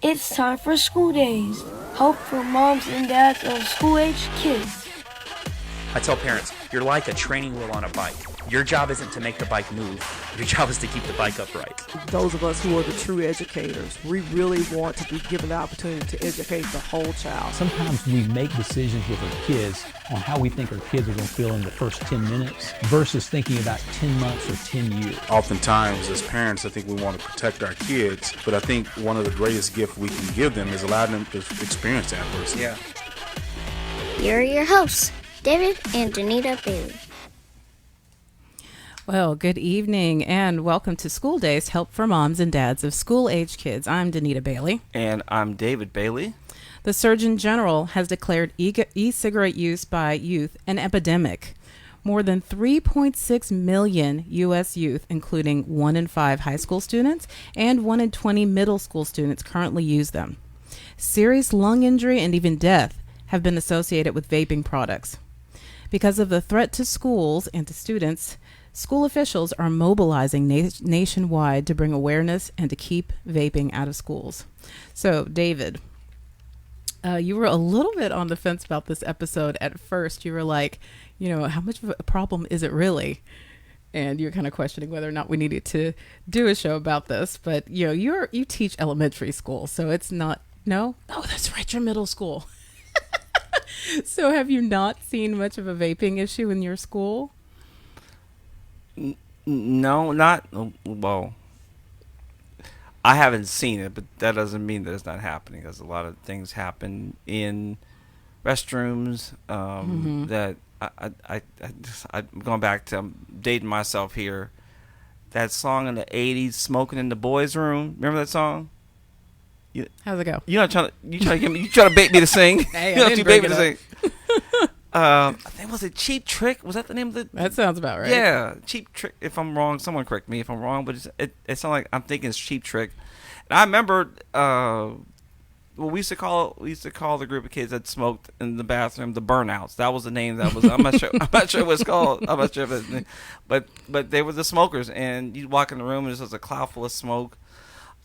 It's time for school days. Help for moms and dads of school-aged kids. I tell parents, you're like a training wheel on a bike. Your job isn't to make the bike move. Your job is to keep the bike upright. Those of us who are the true educators, we really want to be given the opportunity to educate the whole child. Sometimes we make decisions with our kids on how we think our kids are going to feel in the first 10 minutes versus thinking about 10 months or 10 years. Oftentimes, as parents, I think we want to protect our kids, but I think one of the greatest gifts we can give them is allowing them to experience adversity. Yeah. Here are your hosts, David and Danita Bailey. Well, good evening and welcome to School Days, Help for Moms and Dads of School-Age Kids. I'm Danita Bailey. And I'm David Bailey. The Surgeon General has declared e-cigarette use by youth an epidemic. More than 3.6 million U.S. youth, including 1 in 5 high school students and 1 in 20 middle school students, currently use them. Serious lung injury and even death have been associated with vaping products. Because of the threat to schools and to students, school officials are mobilizing nationwide to bring awareness and to keep vaping out of schools. So, David, you were a little bit on the fence about this episode at first. You were like, how much of a problem is it really? And you're kind of questioning whether or not we needed to do a show about this. But, you teach elementary school, so it's not, no, that's right, you're middle school. So have you not seen much of a vaping issue in your school? No, not, well, I haven't seen it, but that doesn't mean that it's not happening, because a lot of things happen in restrooms that I'm going back to, I'm dating myself here, that song in the 80s, Smoking in the Boys' Room. Remember that song? How's it go? You're not trying to, you try to bait me to sing. Hey, you I didn't bring bait me it to sing. I think, was it Cheap Trick? Was that the name of the? That sounds about right. Yeah, Cheap Trick. If I'm wrong, someone correct me if I'm wrong. But it sounds like I'm thinking it's Cheap Trick. And I remember, we used to call the group of kids that smoked in the bathroom the burnouts. That was the name. That was I'm not sure what it's called. I'm not sure if it's, but they were the smokers. And you'd walk in the room and there's just a cloud full of smoke.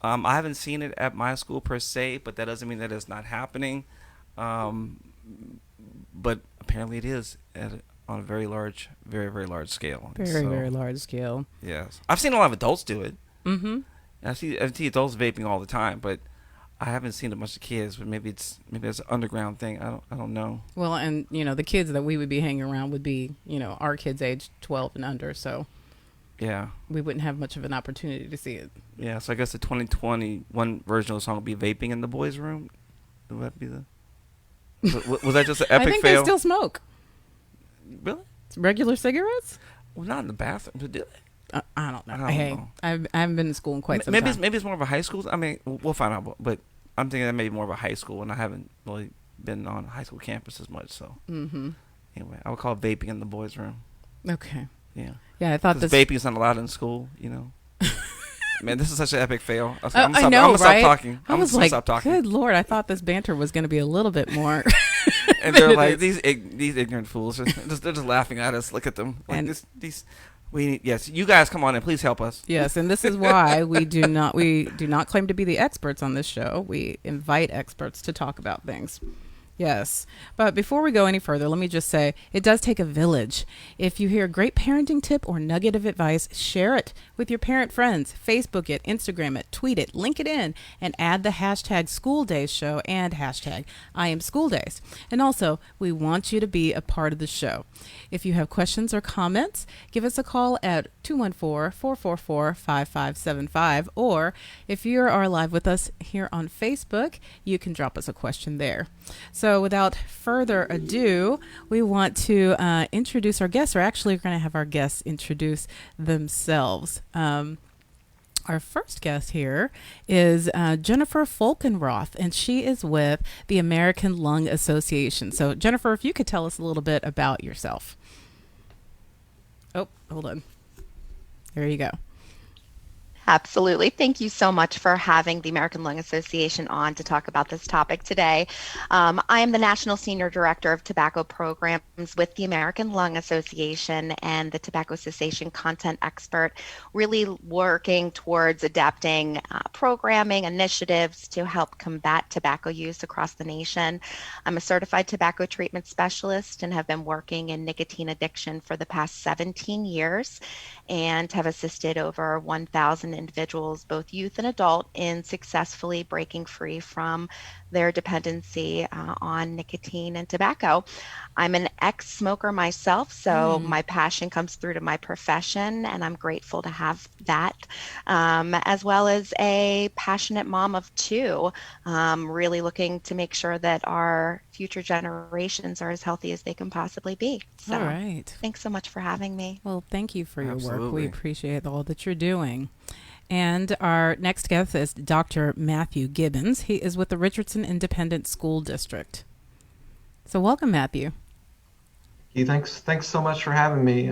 I haven't seen it at my school per se, but that doesn't mean that it's not happening. But apparently it is on a very large, very, very large scale. Very large scale. Yes. I've seen a lot of adults do it. Mm-hmm. I see adults vaping all the time, but I haven't seen a bunch of kids. But maybe it's an underground thing. I don't know. Well, and the kids that we would be hanging around would be our kids age 12 and under, so yeah, we wouldn't have much of an opportunity to see it. Yeah, so I guess the 2021 version of the song would be Vaping in the Boys' Room. Would that be the? Was that just an epic fail? I think they still smoke. Really? It's regular cigarettes? Well, not in the bathroom. But do they? I don't know. I haven't been to school in quite some time. Maybe it's more of a high school. I mean, we'll find out. But I'm thinking that may be more of a high school, and I haven't really been on a high school campus as much. So anyway, I would call it Vaping in the Boys' Room. Okay. Yeah. Yeah, I thought this vaping is not allowed in school. Man, this is such an epic fail. I'm gonna stop talking. I was like, good Lord, I thought this banter was going to be a little bit more. And they're like, these ignorant fools. They're just laughing at us. Look at them. Like and yes, you guys come on and please help us. Yes, and this is why we do not claim to be the experts on this show. We invite experts to talk about things. Yes. But before we go any further, let me just say it does take a village. If you hear a great parenting tip or nugget of advice, share it with your parent friends. Facebook it, Instagram it, tweet it, link it in, and add the hashtag School Days Show and hashtag I am School Days. And also, we want you to be a part of the show. If you have questions or comments, give us a call at 214-444-5575. Or if you are live with us here on Facebook, you can drop us a question there. So without further ado, we want to introduce our guests, or actually we're going to have our guests introduce themselves. Our first guest here is Jennifer Folkenroth, and she is with the American Lung Association. So Jennifer, if you could tell us a little bit about yourself. Oh, hold on. There you go. Absolutely. Thank you so much for having the American Lung Association on to talk about this topic today. I am the National Senior Director of Tobacco Programs with the American Lung Association and the Tobacco Cessation Content Expert, really working towards adapting programming initiatives to help combat tobacco use across the nation. I'm a certified tobacco treatment specialist and have been working in nicotine addiction for the past 17 years and have assisted over 1,000 individuals, both youth and adult, in successfully breaking free from their dependency on nicotine and tobacco. I'm an ex-smoker myself, so my passion comes through to my profession, and I'm grateful to have that, as well as a passionate mom of two, really looking to make sure that our future generations are as healthy as they can possibly be. So, all right. Thanks so much for having me. Well, thank you for your work. Absolutely. We appreciate all that you're doing. And our next guest is Dr. Matthew Gibbons. He is with the Richardson Independent School District. So welcome, Matthew. Thanks so much for having me.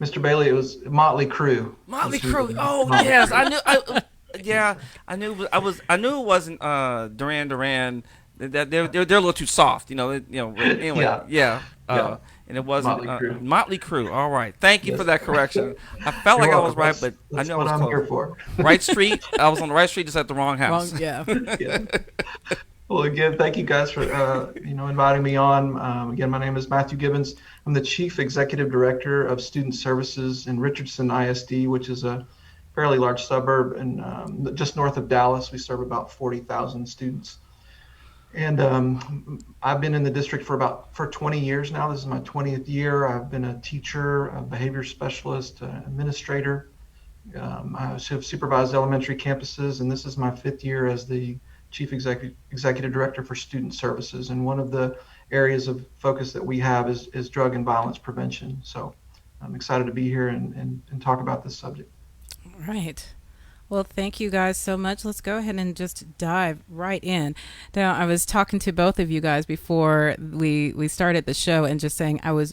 Mr. Bailey, it was Motley Crue. Motley Crue. Oh, yes. I knew it wasn't Duran Duran. They're a little too soft, Anyway, yeah. And it wasn't Motley Crue. All right. Thank you for that correction. I felt like I was right, but I know I was close. That's what I'm here for. Right street. I was on the right street, just at the wrong house. Yeah. Well, again, thank you guys for inviting me on. Again, my name is Matthew Gibbons. I'm the Chief Executive Director of Student Services in Richardson ISD, which is a fairly large suburb and just north of Dallas. We serve about 40,000 students. And I've been in the district for 20 years now. This is my 20th year. I've been a teacher, a behavior specialist, administrator. I have supervised elementary campuses, and this is my 5th year as the Chief Executive Director for Student Services. And one of the areas of focus that we have is drug and violence prevention. So I'm excited to be here and talk about this subject. All right. Well, thank you guys so much. Let's go ahead and just dive right in. Now, I was talking to both of you guys before we started the show and just saying I was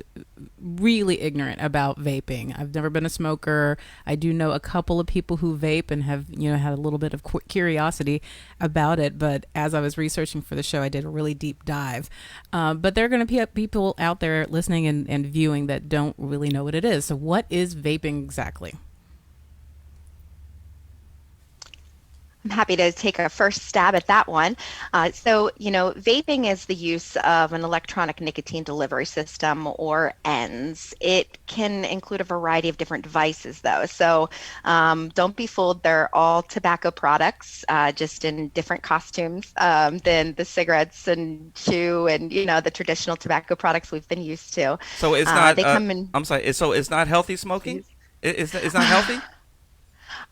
really ignorant about vaping. I've never been a smoker. I do know a couple of people who vape and have, had a little bit of curiosity about it. But as I was researching for the show, I did a really deep dive. But there are going to be people out there listening and viewing that don't really know what it is. So what is vaping exactly? I'm happy to take a first stab at that one. Vaping is the use of an electronic nicotine delivery system, or ENDS. It can include a variety of different devices, though. So don't be fooled. They're all tobacco products, just in different costumes than the cigarettes and chew and, the traditional tobacco products we've been used to. So it's not, I'm sorry, so it's not healthy smoking? It's not healthy?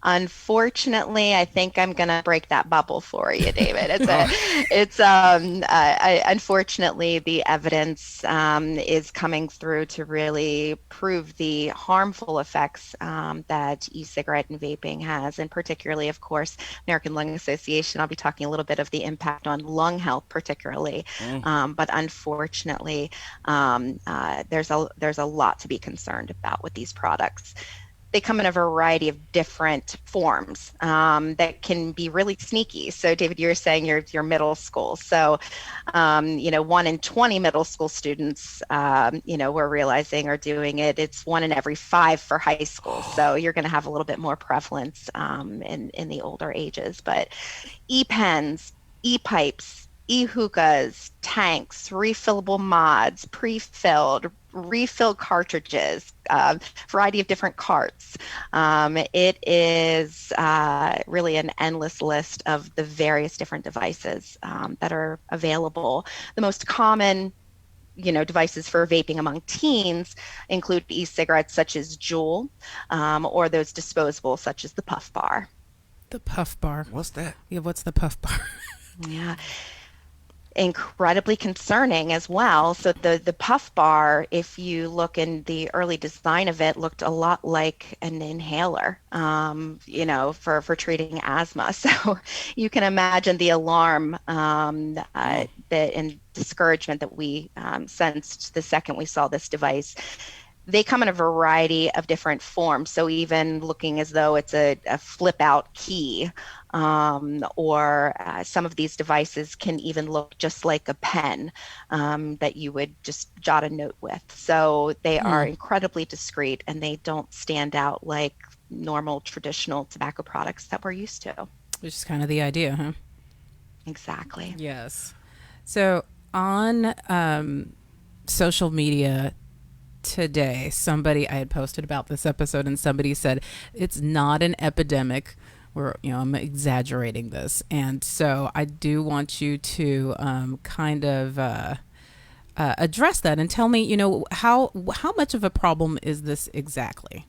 Unfortunately, I think I'm going to break that bubble for you, David. Unfortunately, the evidence is coming through to really prove the harmful effects that e-cigarette and vaping has, and particularly, of course, American Lung Association. I'll be talking a little bit of the impact on lung health, particularly. But unfortunately, there's a lot to be concerned about with these products. They come in a variety of different forms that can be really sneaky. So, David, you're saying you're middle school. So, 1 in 20 middle school students, we're realizing are doing it. It's 1 in every 5 for high school. So you're going to have a little bit more prevalence in the older ages. But e-pens, e-pipes, e-hookahs, tanks, refillable mods, pre-filled, refill cartridges, variety of different carts. It is really an endless list of the various different devices that are available. The most common devices for vaping among teens include e-cigarettes such as Juul, or those disposable such as the Puff Bar. The Puff Bar. What's that? Yeah, what's the Puff Bar? Yeah. Incredibly concerning as well. So the Puff Bar, if you look in the early design of it, looked a lot like an inhaler, for treating asthma. So you can imagine the alarm and discouragement that we sensed the second we saw this device. they come in a variety of different forms. So even looking as though it's a flip out key, or some of these devices can even look just like a pen that you would just jot a note with. So they are incredibly discreet, and they don't stand out like normal traditional tobacco products that we're used to. Which is kind of the idea, huh? Exactly. Yes. So on social media today, I had posted about this episode, and somebody said it's not an epidemic. I'm exaggerating this, and so I do want you to kind of address that and tell me, how much of a problem is this exactly?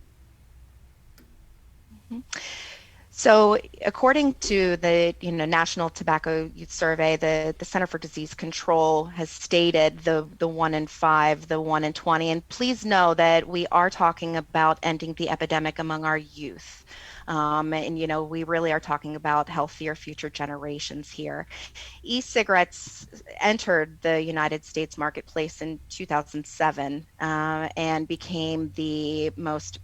Mm-hmm. So, according to the National Tobacco Youth Survey, the Center for Disease Control has stated the 1 in 5, the 1 in 20, and please know that we are talking about ending the epidemic among our youth. And we really are talking about healthier future generations here. E-cigarettes entered the United States marketplace in 2007 and became the most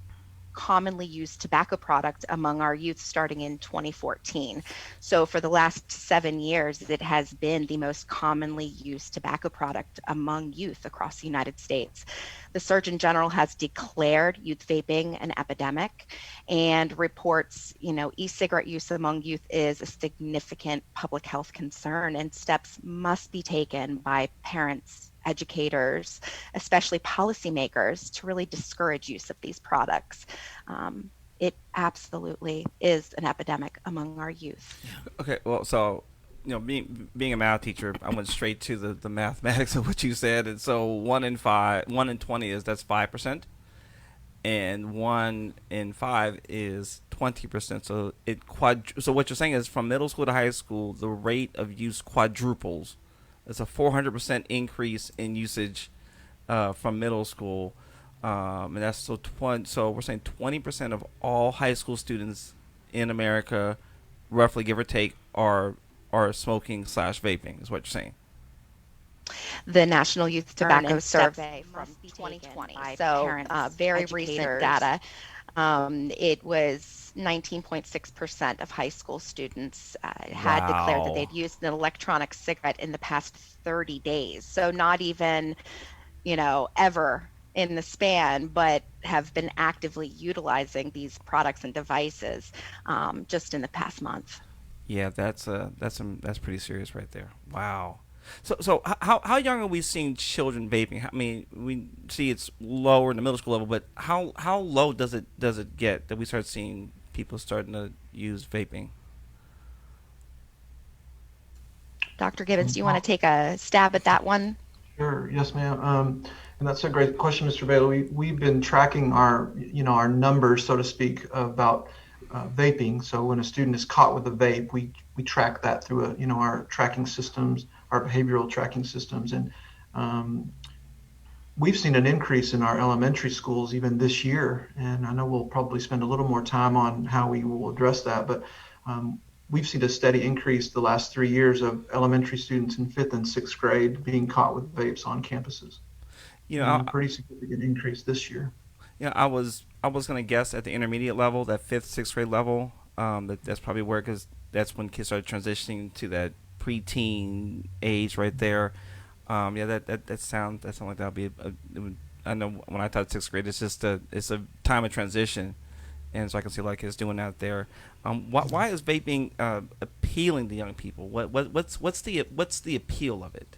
commonly used tobacco product among our youth starting in 2014. So for the last 7 years, it has been the most commonly used tobacco product among youth across the United States. The Surgeon General has declared youth vaping an epidemic and reports, e-cigarette use among youth is a significant public health concern, and steps must be taken by parents, educators, especially policymakers, to really discourage use of these products. It absolutely is an epidemic among our youth. Okay, well, so being a math teacher, I went straight to the mathematics of what you said, and so 1 in 20 that's 5%, and 1 in 5 is 20%. So so what you're saying is from middle school to high school, the rate of use quadruples. It's a 400% increase in usage from middle school, and that's so we're saying 20% of all high school students in America, roughly give or take, are smoking / vaping. Is what you're saying? The National Youth Tobacco Survey from 2020, so very recent data. It was 19.6% of high school students had declared that they'd used an electronic cigarette in the past 30 days. So not even, ever in the span, but have been actively utilizing these products and devices just in the past month. Yeah, that's pretty serious right there. Wow. So how young are we seeing children vaping? I mean, we see it's lower in the middle school level, but how low does it get that we start seeing people starting to use vaping? Dr. Gibbons, do you want to take a stab at that one? Sure. Yes, ma'am. And that's a great question, Mr. Bailey. We've been tracking our numbers, so to speak, about vaping. So when a student is caught with a vape, we track that through our tracking systems, our behavioral tracking systems, and we've seen an increase in our elementary schools even this year. And I know we'll probably spend a little more time on how we will address that, but we've seen a steady increase the last 3 years of elementary students in 5th and 6th grade being caught with vapes on campuses. A pretty significant increase this year. Yeah, I was going to guess at the intermediate level, that 5th, 6th grade level, that's probably where, because that's when kids started transitioning to that preteen age right there. That sound like that'll be I know when I taught 6th grade, it's a time of transition, and so I can see a lot of kids doing that there. Why is vaping appealing to young people? What's the appeal of it?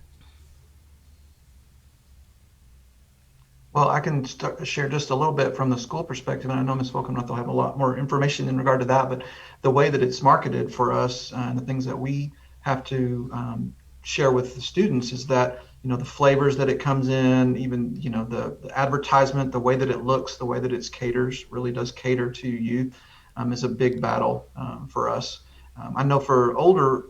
Well, I can share just a little bit from the school perspective, and I know Ms. Folkenroth will have a lot more information in regard to that, but the way that it's marketed for us and the things that we have to share with the students is that, the flavors that it comes in, even, the advertisement, the way that it looks, the way that it really does cater to youth, is a big battle for us. I know for older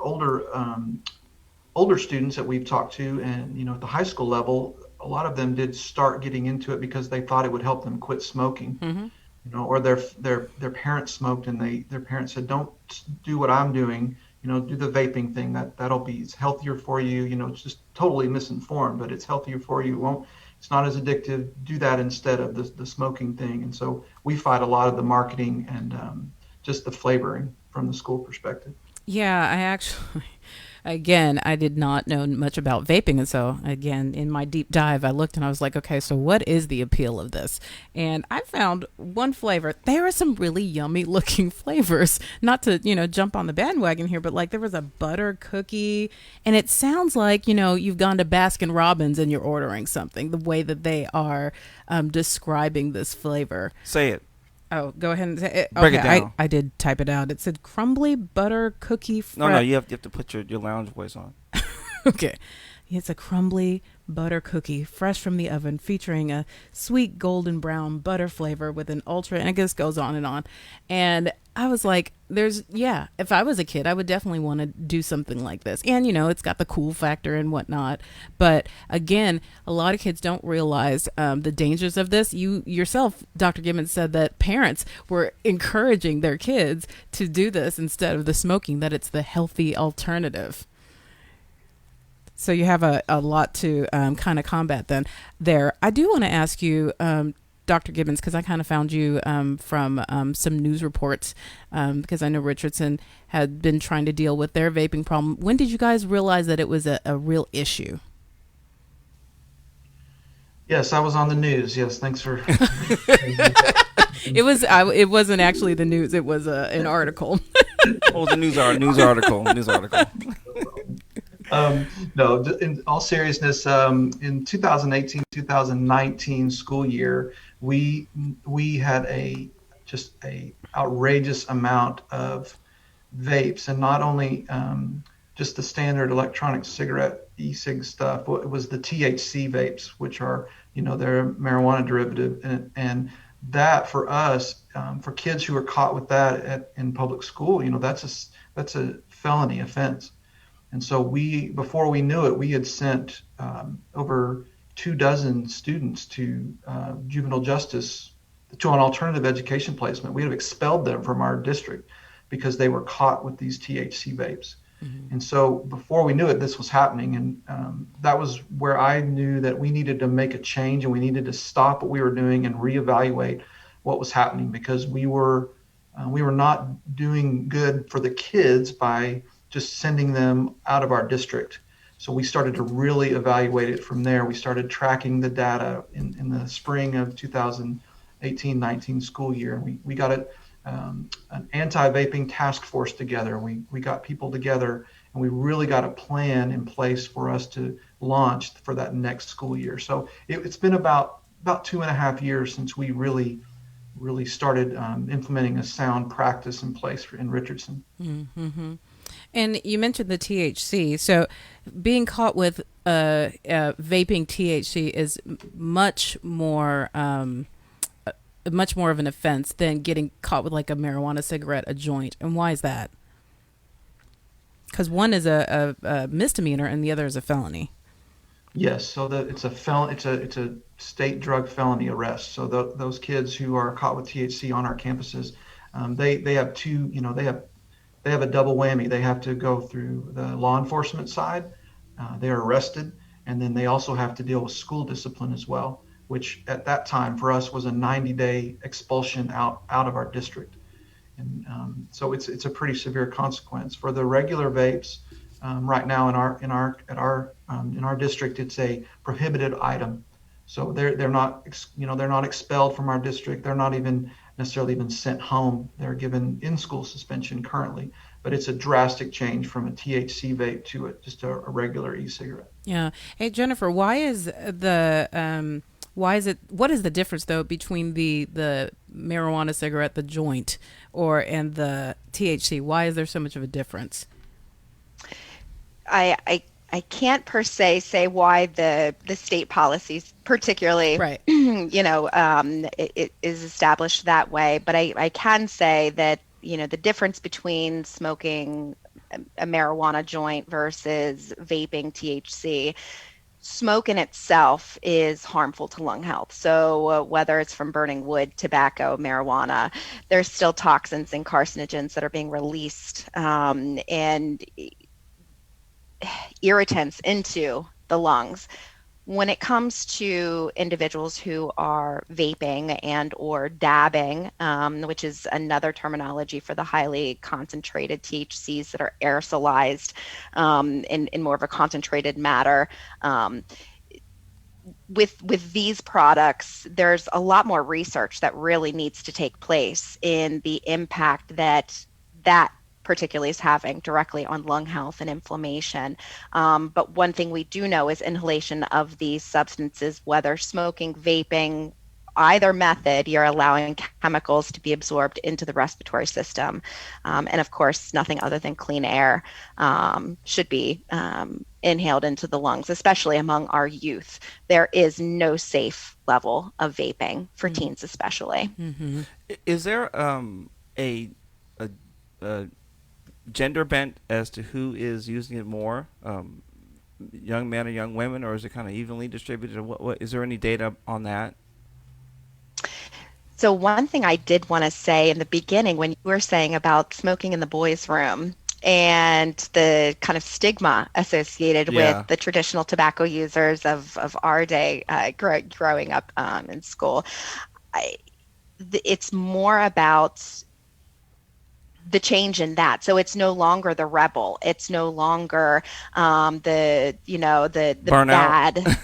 students that we've talked to, and, at the high school level, a lot of them did start getting into it because they thought it would help them quit smoking, or their parents smoked, and their parents said, "Don't do what I'm doing, do the vaping thing. It's healthier for you." It's just totally misinformed, but it's healthier for you. It's It's not as addictive. Do that instead of the smoking thing. And so we fight a lot of the marketing and just the flavoring from the school perspective. Yeah, I actually, again, I did not know much about vaping. And so, again, in my deep dive, I looked and I was like, okay, so what is the appeal of this? And I found one flavor. There are some really yummy looking flavors. Not to, jump on the bandwagon here, but like there was a butter cookie. And it sounds like, you've gone to Baskin Robbins and you're ordering something, the way that they are describing this flavor. Say it. Oh, go ahead and say it. Break it down. I did type it out. It said crumbly butter cookie. No, you have to put your lounge voice on. Okay. It's a crumbly butter cookie fresh from the oven featuring a sweet golden brown butter flavor with an ultra, and it just goes on. And I was like, if I was a kid, I would definitely want to do something like this. And, it's got the cool factor and whatnot. But again, a lot of kids don't realize the dangers of this. You yourself, Dr. Gibbons, said that parents were encouraging their kids to do this instead of the smoking, that it's the healthy alternative. So you have a lot to kind of combat then there. I do want to ask you, Dr. Gibbons, because I kind of found you from some news reports, because I know Richardson had been trying to deal with their vaping problem. When did you guys realize that it was a real issue? Yes, I was on the news. Yes, thanks for. It wasn't actually the news. It was an article. Oh, the news article. No, in all seriousness, in 2018-2019 school year, we had a outrageous amount of vapes, and not only just the standard electronic cigarette e-cig stuff. It was the THC vapes, which are they're a marijuana derivative, and that for us, for kids who are caught with that in public school, that's a felony offense. And so before we knew it, we had sent over 24 students to juvenile justice, to an alternative education placement. We had expelled them from our district because they were caught with these THC vapes. Mm-hmm. And so before we knew it, this was happening. And that was where I knew that we needed to make a change, and we needed to stop what we were doing and reevaluate what was happening, because we were not doing good for the kids by just sending them out of our district. So we started to really evaluate it from there. We started tracking the data in the spring of 2018-19 school year. We got an anti-vaping task force together. We got people together, and we really got a plan in place for us to launch for that next school year. So it's been about 2.5 years since we really started implementing a sound practice in place in Richardson. Mm-hmm. And you mentioned the THC. So being caught with vaping THC is much more of an offense than getting caught with like a marijuana cigarette, a joint. And why is that? Because one is a misdemeanor and the other is a felony. Yes, so it's a felon. It's a state drug felony arrest. So those kids who are caught with THC on our campuses, they have two. They have a double whammy. They have to go through the law enforcement side. They're arrested, and then they also have to deal with school discipline as well, which at that time for us was a 90-day expulsion out of our district. And so it's a pretty severe consequence. For the regular vapes, right now in our district, it's a prohibited item. So they're not expelled from our district. They're not even necessarily even sent home. They're given in-school suspension currently, but it's a drastic change from a THC vape to just a regular e-cigarette. Yeah. Hey, Jennifer, what is the difference though between the marijuana cigarette, the joint, and the THC? Why is there so much of a difference? I can't per se say why the state policies particularly, right. It is established that way, but I can say that, the difference between smoking a marijuana joint versus vaping THC, smoke in itself is harmful to lung health. So whether it's from burning wood, tobacco, marijuana, there's still toxins and carcinogens that are being released, and irritants into the lungs. when it comes to individuals who are vaping and or dabbing, which is another terminology for the highly concentrated THCs that are aerosolized in more of a concentrated matter, with these products, there's a lot more research that really needs to take place in the impact that particularly is having directly on lung health and inflammation. But one thing we do know is inhalation of these substances, whether smoking, vaping, either method, you're allowing chemicals to be absorbed into the respiratory system. And of course, nothing other than clean air should be inhaled into the lungs, especially among our youth. There is no safe level of vaping for teens, especially. Mm-hmm. Is there a gender bent as to who is using it more, young men or young women, or is it kind of evenly distributed? Or what is there any data on that? So one thing I did want to say in the beginning, when you were saying about smoking in the boys' room and the kind of stigma associated with the traditional tobacco users of our day growing up in school, it's more about the change in that. So it's no longer the rebel. It's no longer the bad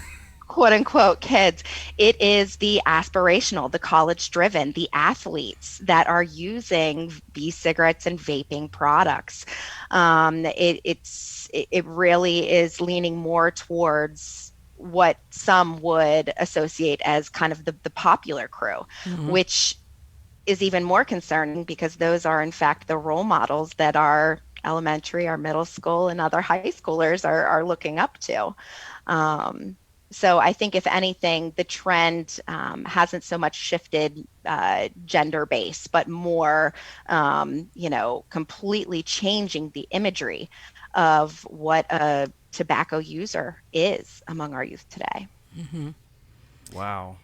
quote unquote kids. It is the aspirational, the college driven, the athletes that are using e-cigarettes and vaping products. It really is leaning more towards what some would associate as kind of the popular crew, which is even more concerning because those are in fact the role models that our elementary, our middle school, and other high schoolers are looking up to. So I think if anything, the trend hasn't so much shifted gender based, but more, completely changing the imagery of what a tobacco user is among our youth today. Mm-hmm. Wow.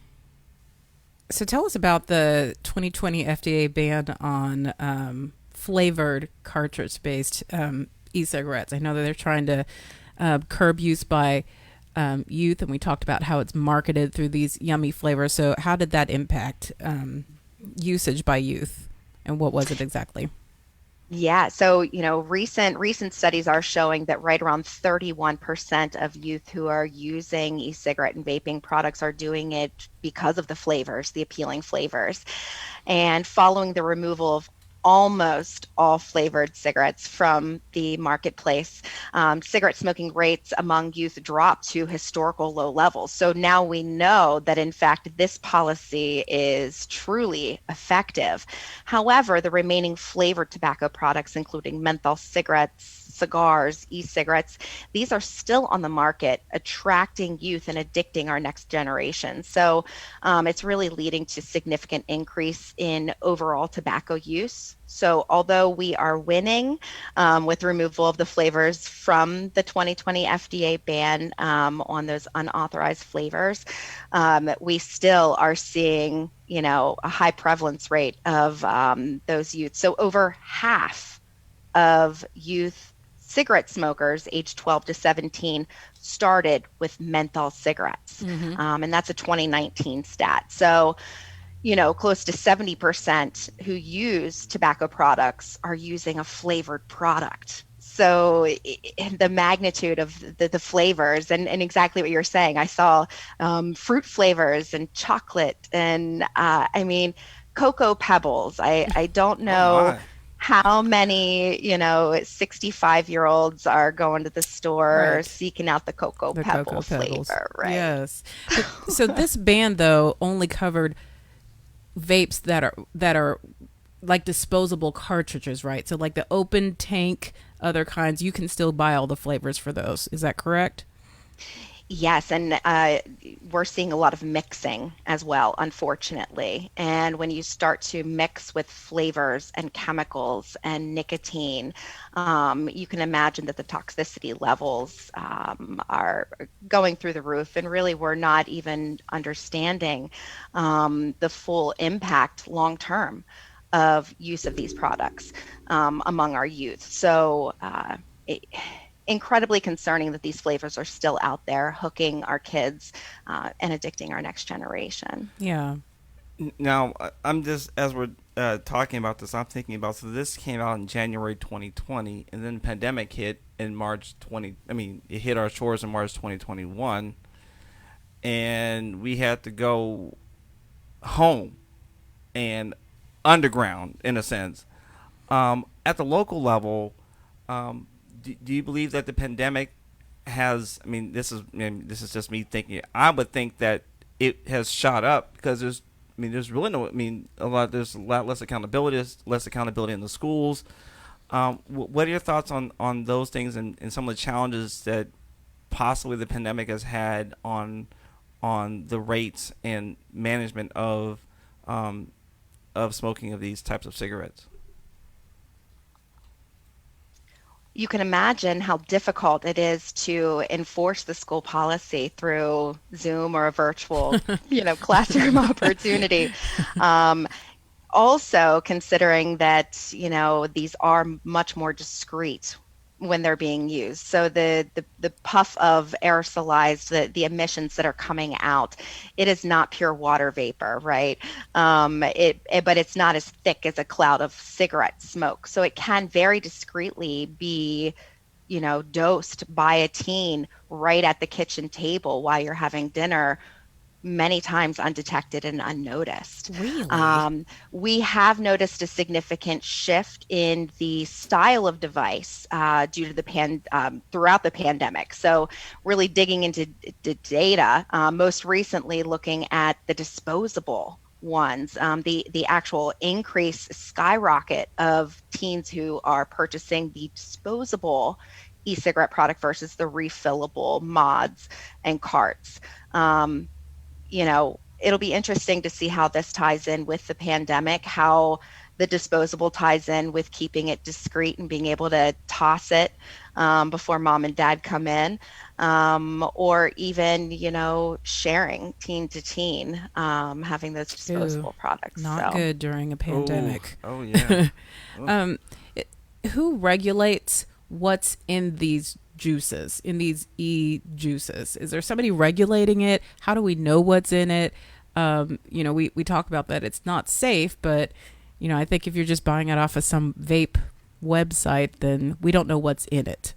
So tell us about the 2020 FDA ban on flavored cartridge-based e-cigarettes. I know that they're trying to curb use by youth, and we talked about how it's marketed through these yummy flavors. So how did that impact usage by youth, and what was it exactly? Yeah, so recent studies are showing that right around 31% of youth who are using e-cigarette and vaping products are doing it because of the flavors, the appealing flavors. And following the removal of almost all flavored cigarettes from the marketplace, cigarette smoking rates among youth dropped to historical low levels. So now we know that, in fact, this policy is truly effective. However, the remaining flavored tobacco products, including menthol cigarettes, cigars, e-cigarettes, these are still on the market, attracting youth and addicting our next generation. So it's really leading to significant increase in overall tobacco use. So although we are winning with removal of the flavors from the 2020 FDA ban on those unauthorized flavors, we still are seeing, a high prevalence rate of those youth. So over half of youth cigarette smokers aged 12 to 17 started with menthol cigarettes. And that's a 2019 stat. So, close to 70% who use tobacco products are using a flavored product. So the magnitude of the flavors and exactly what you're saying, I saw fruit flavors and chocolate and Cocoa Pebbles. I don't know how many, 65-year-olds are going to the store seeking out the Cocoa Pebble flavor, right? Yes. So this ban, though, only covered vapes that are like disposable cartridges, right? So like the open tank, other kinds, you can still buy all the flavors for those. Is that correct? Yes, and we're seeing a lot of mixing as well, unfortunately. And when you start to mix with flavors and chemicals and nicotine, you can imagine that the toxicity levels are going through the roof. And really, we're not even understanding the full impact long-term of use of these products among our youth. So incredibly concerning that these flavors are still out there, hooking our kids and addicting our next generation. Yeah. Now, I'm just, as we're talking about this, I'm thinking about, so this came out in January 2020, and then the pandemic hit in it hit our shores in March 2021, and we had to go home and underground, in a sense. At the local level, do you believe that the pandemic has, this is just me thinking, I would think that it has shot up because there's really there's a lot less accountability in the schools. What are your thoughts on those things and some of the challenges that possibly the pandemic has had on the rates and management of smoking of these types of cigarettes? You can imagine how difficult it is to enforce the school policy through Zoom or a virtual, classroom opportunity. Also considering that, these are much more discreet when they're being used. So the puff of aerosolized, the emissions that are coming out, it is not pure water vapor, right? But it's not as thick as a cloud of cigarette smoke. So it can very discreetly be, dosed by a teen right at the kitchen table while you're having dinner, many times undetected and unnoticed. Really? We have noticed a significant shift in the style of device due to throughout the pandemic. So really digging into the data, most recently looking at the disposable ones, the actual increase skyrocket of teens who are purchasing the disposable e-cigarette product versus the refillable mods and carts. It'll be interesting to see how this ties in with the pandemic, how the disposable ties in with keeping it discreet and being able to toss it before mom and dad come in, or even, sharing teen to teen, having those disposable products. Not good during a pandemic. Oh yeah. Who regulates what's in these juices, in these e-juices? Is there somebody regulating it? How do we know what's in it? We talk about that it's not safe, but I think if you're just buying it off of some vape website, then we don't know what's in it.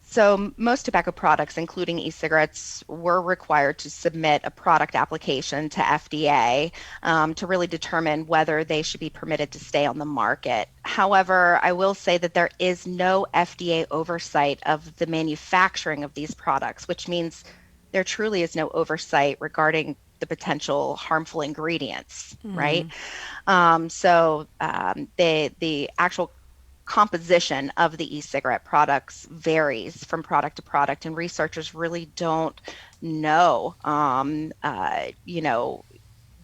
So most tobacco products, including e-cigarettes, were required to submit a product application to FDA to really determine whether they should be permitted to stay on the market. However, I will say that there is no FDA oversight of the manufacturing of these products, which means there truly is no oversight regarding the potential harmful ingredients, right? So the actual composition of the e-cigarette products varies from product to product, and researchers really don't know,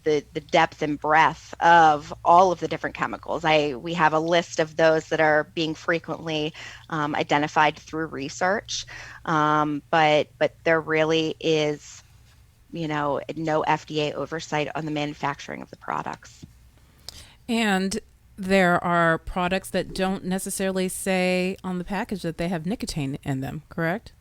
the depth and breadth of all of the different chemicals. We have a list of those that are being frequently identified through research, but there really is, no FDA oversight on the manufacturing of the products. And there are products that don't necessarily say on the package that they have nicotine in them, correct?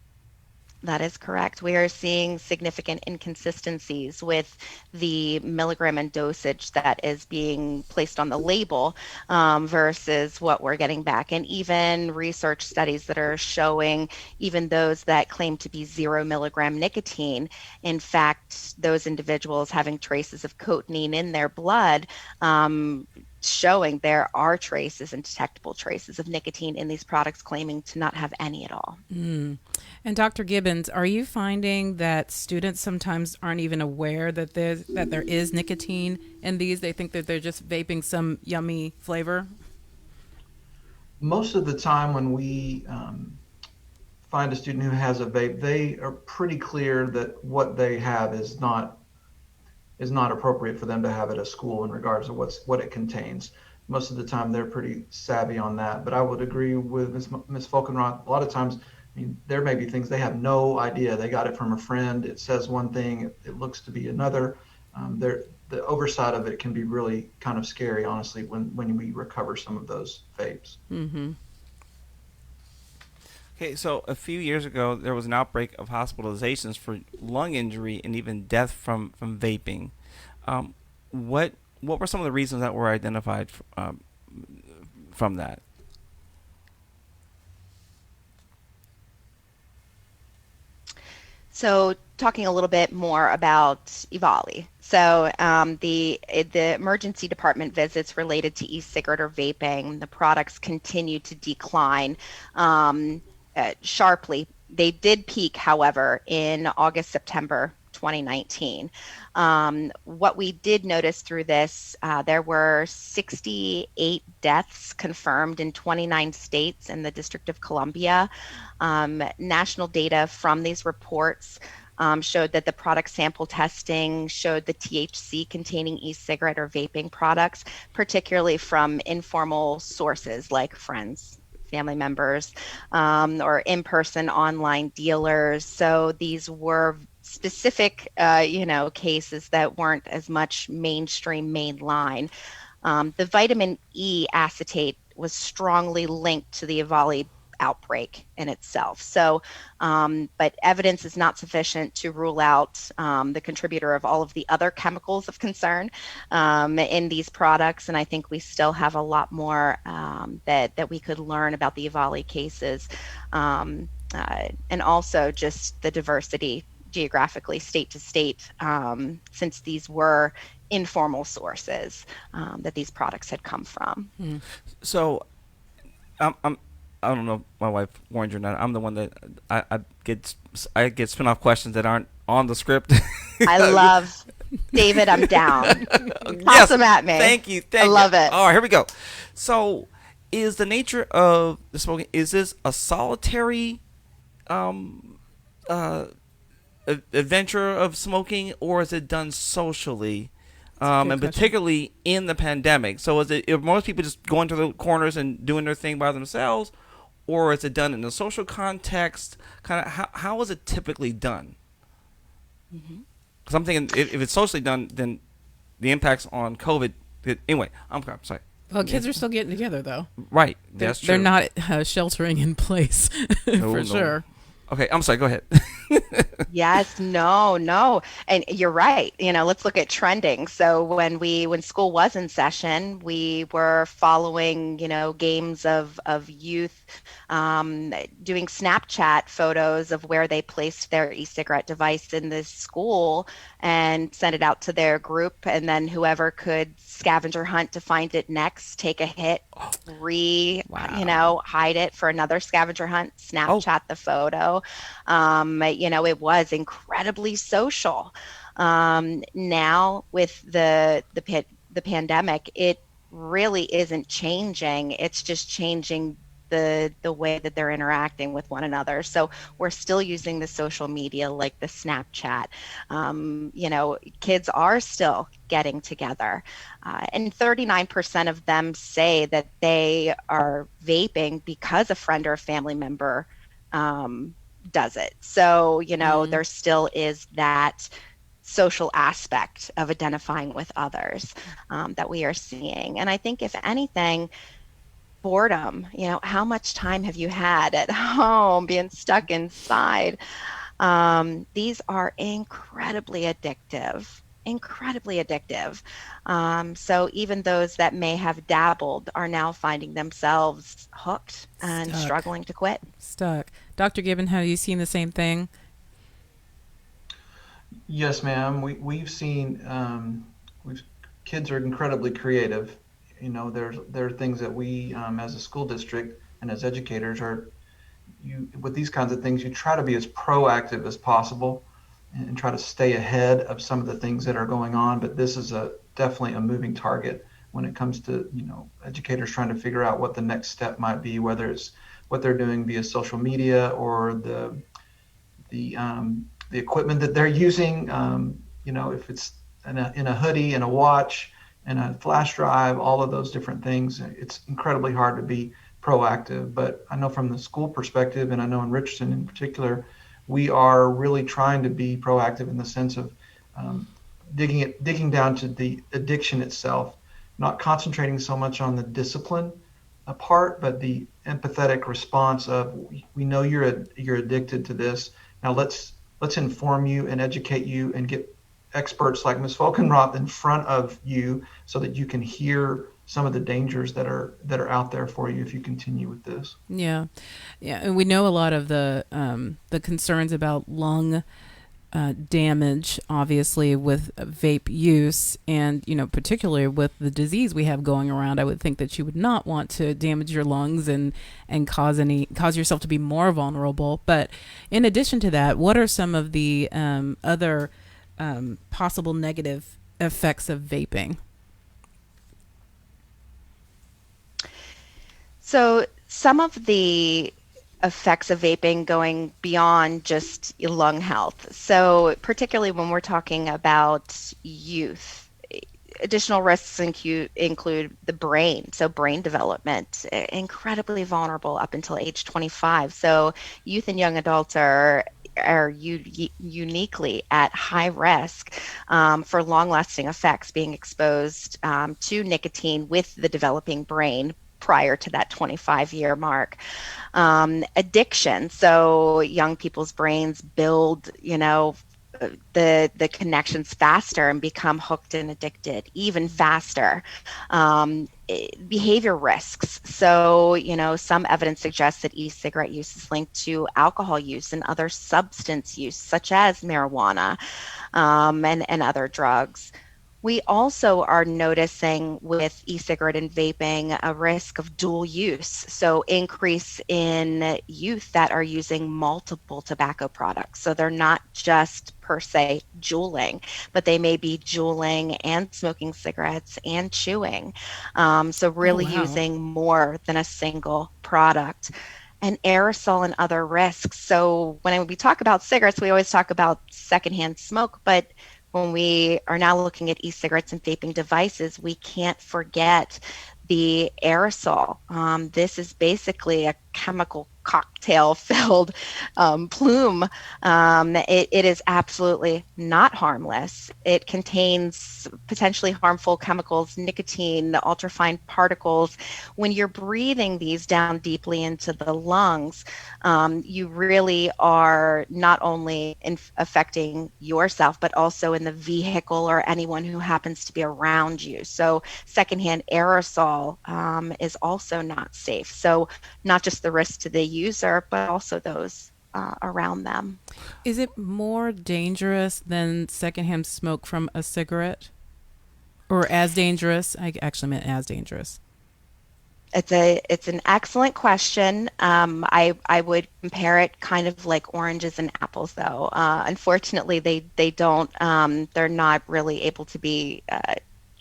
That is correct. We are seeing significant inconsistencies with the milligram and dosage that is being placed on the label versus what we're getting back. And even research studies that are showing even those that claim to be 0 milligram nicotine, in fact, those individuals having traces of cotinine in their blood, showing there are traces and detectable traces of nicotine in these products, claiming to not have any at all. And Dr. Gibbons, are you finding that students sometimes aren't even aware that there is nicotine in these? They think that they're just vaping some yummy flavor? Most of the time when we find a student who has a vape, they are pretty clear that what they have is not appropriate for them to have at a school in regards to what it contains. Most of the time they're pretty savvy on that, but I would agree with Ms. Folkenroth. A lot of times, there may be things they have no idea. They got it from a friend. It says one thing, it looks to be another. The oversight of it can be really kind of scary, honestly, when we recover some of those vapes. Okay, so a few years ago, there was an outbreak of hospitalizations for lung injury and even death from vaping. Um, what were some of the reasons that were identified from that? So, talking a little bit more about EVALI. So, the emergency department visits related to e-cigarette or vaping, the products continue to decline sharply. They did peak, however, in August, September 2019. What we did notice through this, there were 68 deaths confirmed in 29 states and the District of Columbia. National data from these reports showed that the product sample testing showed the THC containing e-cigarette or vaping products, particularly from informal sources like friends, family members, or in-person online dealers. So these were specific, cases that weren't as much mainstream mainline. The vitamin E acetate was strongly linked to the EVALI outbreak in itself. So, but evidence is not sufficient to rule out the contributor of all of the other chemicals of concern in these products. And I think we still have a lot more that we could learn about the EVALI cases, and also just the diversity geographically, state to state, since these were informal sources that these products had come from. So, I don't know if my wife warned you or not. I'm the one that I get spin off questions that aren't on the script. I love David. I'm down. Toss them at me. Thank you. I love it. All right, here we go. So, is the nature of the smoking? Is this a solitary adventure of smoking, or is it done socially? And particularly in the pandemic. So is it, are most people just going to the corners and doing their thing by themselves, or is it done in a social context? Kind of how is it typically done? Because I'm thinking if it's socially done, then the impacts on COVID. Anyway, I'm sorry. Well, kids are still getting together, though. Right, that's true. They're not sheltering in place for sure. Okay, I'm sorry. Go ahead. Yes, no. And you're right. Let's look at trending. So when school was in session, we were following, games of youth doing Snapchat photos of where they placed their e-cigarette device in the school and send it out to their group. And then whoever could scavenger hunt to find it next, take a hit, hide it for another scavenger hunt, Snapchat the photo. It was incredibly social. Now with the pandemic, it really isn't changing. It's just changing the way that they're interacting with one another. So we're still using the social media like the Snapchat. Kids are still getting together. And 39% of them say that they are vaping because a friend or a family member does it. So, there still is that social aspect of identifying with others that we are seeing. And I think if anything, boredom, how much time have you had at home being stuck inside? These are incredibly addictive. So even those that may have dabbled are now finding themselves hooked and struggling to quit. Stuck. Dr. Gibbons, have you seen the same thing? Yes, ma'am. We've seen kids are incredibly creative. There are things that we, as a school district and as educators, with these kinds of things, you try to be as proactive as possible and try to stay ahead of some of the things that are going on. But this is definitely a moving target when it comes to educators trying to figure out what the next step might be, whether it's what they're doing via social media or the equipment that they're using. If it's in a hoodie and a watch and a flash drive, all of those different things, it's incredibly hard to be proactive. But I know from the school perspective, and I know in Richardson in particular, we are really trying to be proactive in the sense of digging down to the addiction itself, not concentrating so much on the discipline apart, but the empathetic response of, we know you're addicted to this. Now let's inform you and educate you and get experts like Ms. Folkenroth in front of you so that you can hear some of the dangers that are out there for you if you continue with this. Yeah, and we know a lot of the concerns about lung damage, obviously, with vape use, and particularly with the disease we have going around. I would think that you would not want to damage your lungs and cause yourself to be more vulnerable. But in addition to that, what are some of the other possible negative effects of vaping? So some of the effects of vaping going beyond just lung health. So particularly when we're talking about youth, additional risks include the brain. So brain development, incredibly vulnerable up until age 25. So youth and young adults are uniquely at high risk for long-lasting effects, being exposed to nicotine with the developing brain prior to that 25-year mark. Addiction, so young people's brains build, the connections faster and become hooked and addicted even faster. Behavior risks. So, some evidence suggests that e-cigarette use is linked to alcohol use and other substance use, such as marijuana and other drugs. We also are noticing with e-cigarette and vaping a risk of dual use, so increase in youth that are using multiple tobacco products. So they're not just per se juuling, but they may be juuling and smoking cigarettes and chewing. So really using more than a single product. And aerosol and other risks. So when we talk about cigarettes, we always talk about secondhand smoke, but when we are now looking at e-cigarettes and vaping devices, we can't forget the aerosol. This is basically a chemical cocktail-filled plume. It is absolutely not harmless. It contains potentially harmful chemicals, nicotine, ultrafine particles. When you're breathing these down deeply into the lungs, you really are not only affecting yourself, but also in the vehicle or anyone who happens to be around you. So secondhand aerosol is also not safe. So not just the risk to the user, but also those around them. Is it more dangerous than secondhand smoke from a cigarette? Or as dangerous? I actually meant as dangerous. It's an excellent question. I would compare it kind of like oranges and apples, though. Unfortunately, they don't. They're not really able to be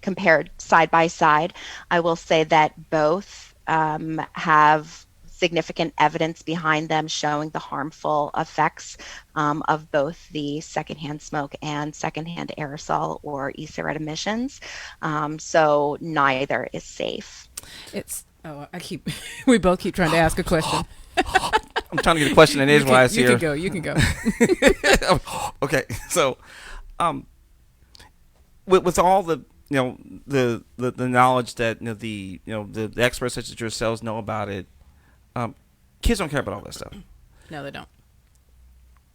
compared side by side. I will say that both have significant evidence behind them showing the harmful effects of both the secondhand smoke and secondhand aerosol or e-cigarette emissions. So neither is safe. We both keep trying to ask a question. I'm trying to get a question in edgewise here. You can go. Okay, so with all the the knowledge that the experts such as yourselves know about it, kids don't care about all that stuff. No, they don't.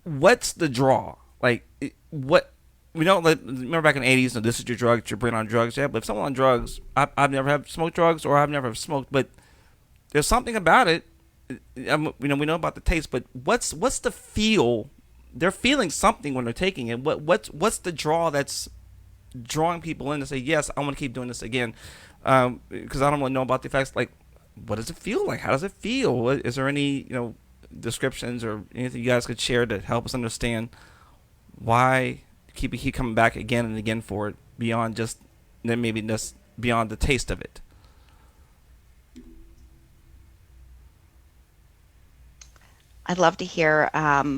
What's the draw? Like, what we don't remember back in the 80s? This is your drug. You're bringing on drugs. Yeah, but if someone on drugs, I've never have smoked drugs, or I've never have smoked, but there's something about it. We know about the taste, but what's the feel? They're feeling something when they're taking it. What's the draw that's drawing people in to say, yes, I want to keep doing this again, because I don't want to know about the effects. Like, what does it feel like? How does it feel? Is there any descriptions or anything you guys could share to help us understand why keep coming back again and again for it, beyond just maybe just beyond the taste of it? I'd love to hear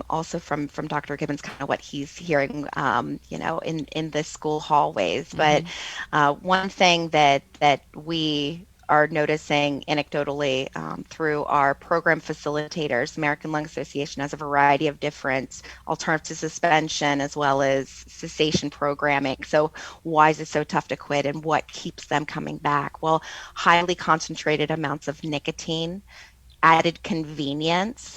also from Dr. Gibbons kind of what he's hearing, in the school hallways. But one thing that we are noticing anecdotally through our program facilitators. American Lung Association has a variety of different alternatives to suspension as well as cessation programming. So why is it so tough to quit, and what keeps them coming back? Well, highly concentrated amounts of nicotine, added convenience,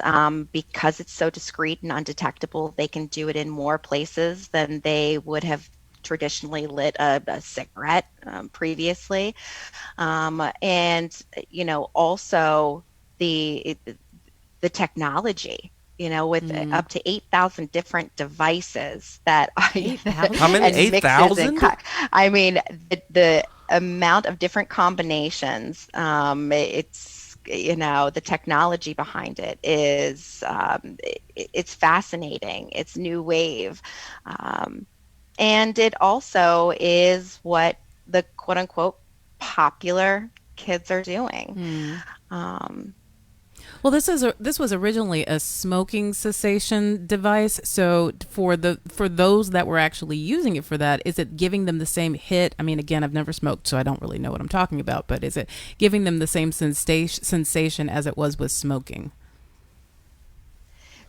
because it's so discreet and undetectable. They can do it in more places than they would have traditionally lit a cigarette previously, and also the technology. With up to 8,000 different devices that How many? 8,000? I mean, the amount of different combinations. It's the technology behind it is it's fascinating. It's new wave. And it also is what the quote unquote popular kids are doing. Well, this was originally a smoking cessation device. So for those that were actually using it for that, is it giving them the same hit? I mean, again, I've never smoked, so I don't really know what I'm talking about. But is it giving them the same sensation as it was with smoking?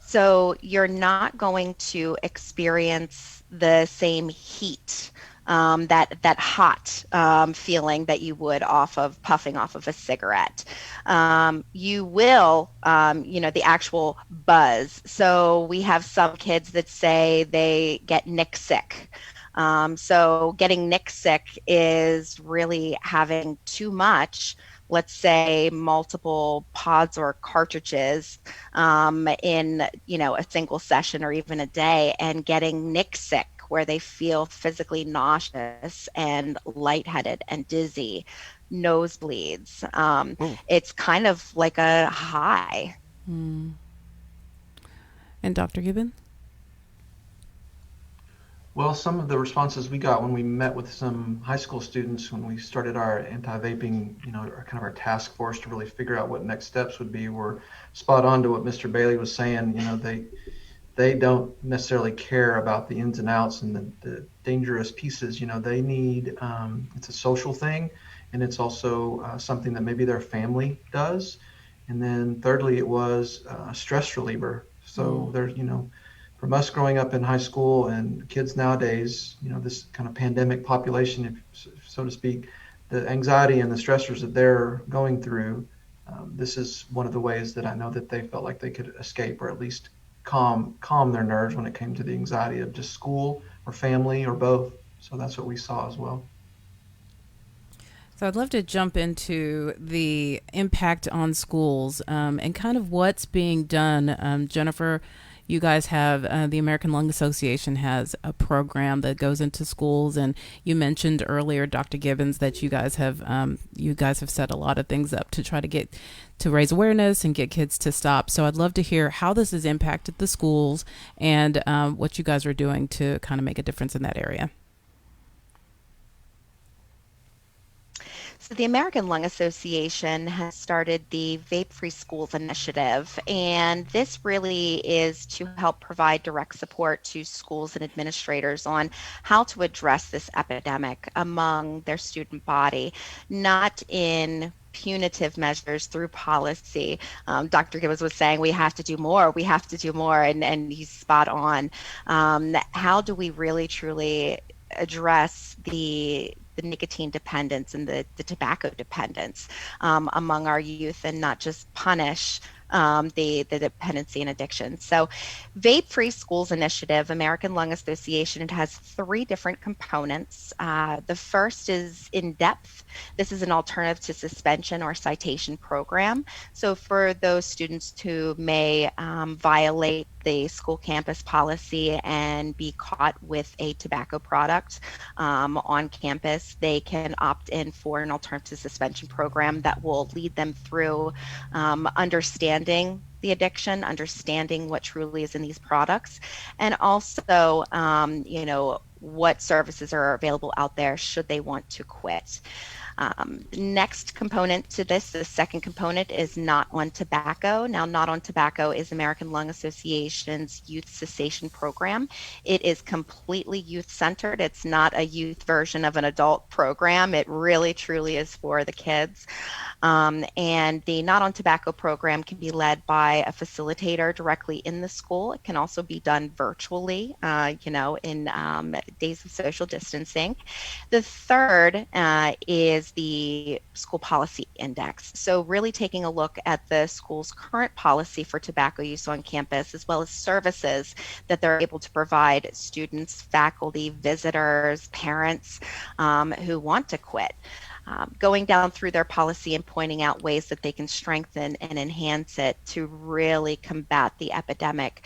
So you're not going to experience the same heat, that hot feeling that you would off of puffing off of a cigarette. You will, the actual buzz. So we have some kids that say they get nick sick. So getting nick sick is really having too much, let's say multiple pods or cartridges in a single session or even a day, and getting nick sick where they feel physically nauseous and lightheaded and dizzy, nosebleeds. It's kind of like a high. And Dr. Gibbons? Well, some of the responses we got when we met with some high school students when we started our anti-vaping, our task force to really figure out what next steps would be, were spot on to what Mr. Bailey was saying. They don't necessarily care about the ins and outs and the dangerous pieces. They need, it's a social thing, and it's also something that maybe their family does. And then thirdly, it was a stress reliever. So there's, from us growing up in high school and kids nowadays, this kind of pandemic population, so to speak, the anxiety and the stressors that they're going through, this is one of the ways that I know that they felt like they could escape, or at least calm their nerves when it came to the anxiety of just school or family or both. So that's what we saw as well. So I'd love to jump into the impact on schools and kind of what's being done. Jennifer, you guys have, the American Lung Association has a program that goes into schools, and you mentioned earlier, Dr. Gibbons, that you guys have set a lot of things up to try to raise awareness and get kids to stop. So I'd love to hear how this has impacted the schools and what you guys are doing to kind of make a difference in that area. So the American Lung Association has started the Vape-Free Schools initiative, and this really is to help provide direct support to schools and administrators on how to address this epidemic among their student body, not in punitive measures through policy. Dr. Gibbons was saying we have to do more, and he's spot on. How do we really truly address the nicotine dependence and the tobacco dependence among our youth, and not just punish the dependency and addiction? So Vape-Free Schools Initiative, American Lung Association, it has 3 different components. The first is in-depth. This is an alternative to suspension or citation program. So for those students who may violate the school campus policy and be caught with a tobacco product on campus, they can opt in for an alternative to suspension program that will lead them through understanding the addiction, understanding what truly is in these products, and also, what services are available out there should they want to quit. Next component to this, the second component, is Not on Tobacco. Now, Not on Tobacco is American Lung Association's youth cessation program. It is completely youth-centered. It's not a youth version of an adult program. It really, truly is for the kids. And the Not on Tobacco program can be led by a facilitator directly in the school. It can also be done virtually, in days of social distancing. The third is the School Policy Index. So really taking a look at the school's current policy for tobacco use on campus, as well as services that they're able to provide students, faculty, visitors, parents who want to quit. Going down through their policy and pointing out ways that they can strengthen and enhance it to really combat the epidemic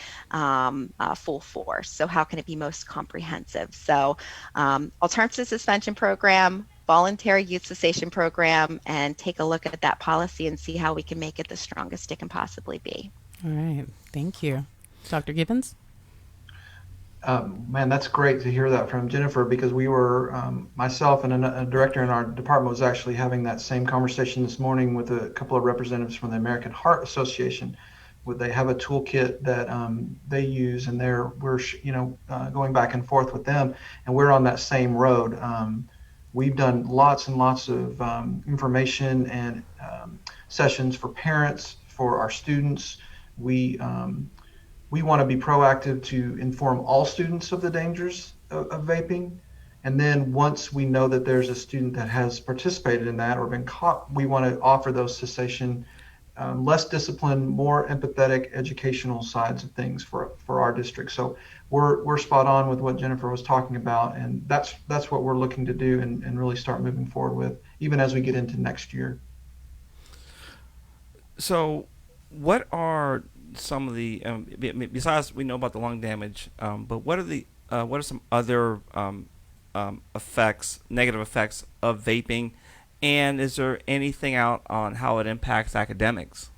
full force. So how can it be most comprehensive? So alternative suspension program, voluntary youth cessation program, and take a look at that policy and see how we can make it the strongest it can possibly be. All right. Thank you. Dr. Gibbons? Man, that's great to hear that from Jennifer, because we were, myself and a director in our department was actually having that same conversation this morning with a couple of representatives from the American Heart Association. They have a toolkit that they use, and we're going back and forth with them, and we're on that same road. We've done lots and lots of information and sessions for parents, for our students. We want to be proactive to inform all students of the dangers of vaping. And then once we know that there's a student that has participated in that or been caught, we want to offer those cessation, less disciplined, more empathetic educational sides of things for our district. So we're spot on with what Jennifer was talking about. And that's what we're looking to do and really start moving forward with, even as we get into next year. So what are some of the besides we know about the lung damage, but what are some other effects, negative effects of vaping, and is there anything out on how it impacts academics?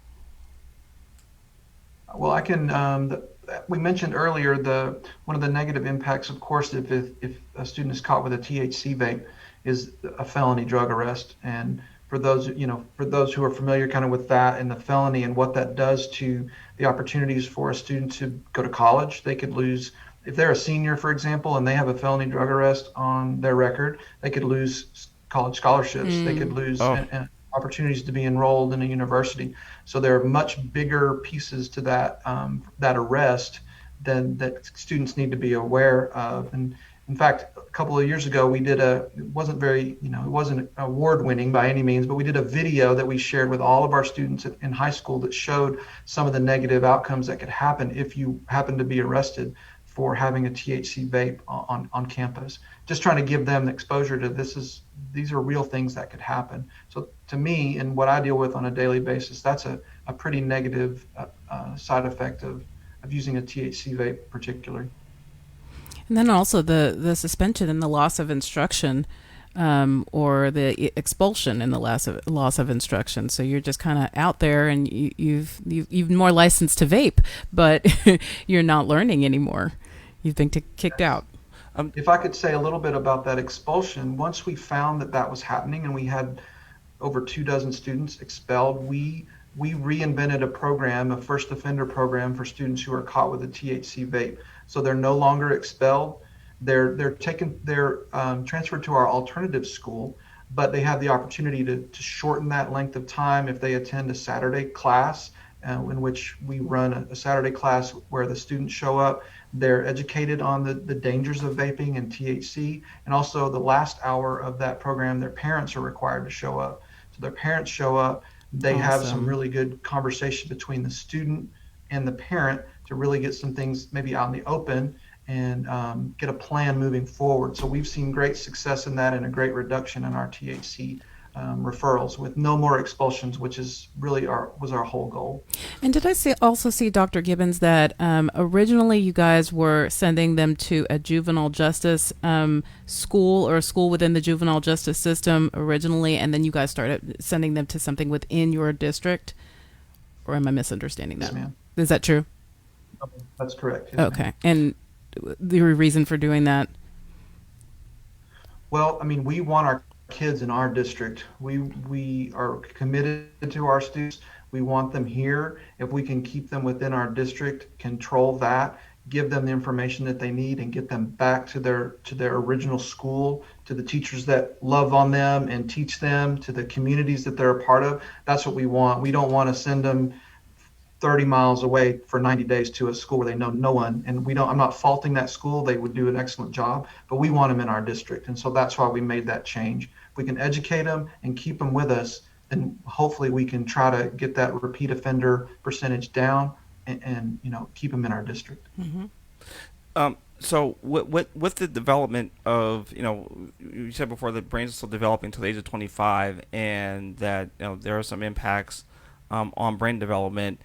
Well, I can. We mentioned earlier one of the negative impacts, of course, if a student is caught with a THC vape, is a felony drug arrest. And for those who are familiar kind of with that and the felony and what that does to the opportunities for a student to go to college, they could lose, if they're a senior, for example, and they have a felony drug arrest on their record, they could lose college scholarships. They could lose opportunities to be enrolled in a university. So there are much bigger pieces to that arrest that students need to be aware of. And in fact, a couple of years ago, we did it wasn't award winning by any means, but we did a video that we shared with all of our students in high school that showed some of the negative outcomes that could happen if you happen to be arrested for having a THC vape on campus. Just trying to give them the exposure to these are real things that could happen. So to me, and what I deal with on a daily basis, that's a pretty negative side effect of using a THC vape particularly. And then also the suspension and the loss of instruction, or the expulsion and the loss of instruction. So you're just kind of out there, and you've more license to vape, but you're not learning anymore. You've been kicked out. If I could say a little bit about that expulsion, once we found that was happening and we had over 24 students expelled, we reinvented a program, a first offender program for students who are caught with a THC vape. So they're no longer expelled. They're transferred to our alternative school, but they have the opportunity to shorten that length of time if they attend a Saturday class, in which we run a Saturday class where the students show up. They're educated on the dangers of vaping and THC, and also the last hour of that program, their parents are required to show up. So their parents show up. They have some really good conversation between the student and the parent to really get some things maybe out in the open and get a plan moving forward. So we've seen great success in that and a great reduction in our THC referrals with no more expulsions, which is really was our whole goal. And did I also see, Dr. Gibbons, that originally you guys were sending them to a juvenile justice school or a school within the juvenile justice system originally, and then you guys started sending them to something within your district? Or am I misunderstanding that? Yes, ma'am. Is that true? That's correct. Yes, okay. ma'am. And the reason for doing that? Well, I mean, we want our kids in our district. We are committed to our students. We want them here. If we can keep them within our district, control that, give them the information that they need, and get them back to their original school, to the teachers that love on them and teach them, to the communities that they're a part of. That's what we want. We don't want to send them 30 miles away for 90 days to a school where they know no one. And I'm not faulting that school. They would do an excellent job, but we want them in our district. And so that's why we made that change. If we can educate them and keep them with us, then hopefully we can try to get that repeat offender percentage down and keep them in our district. So with the development of, you said before that brains are still developing until the age of 25, and that there are some impacts on brain development.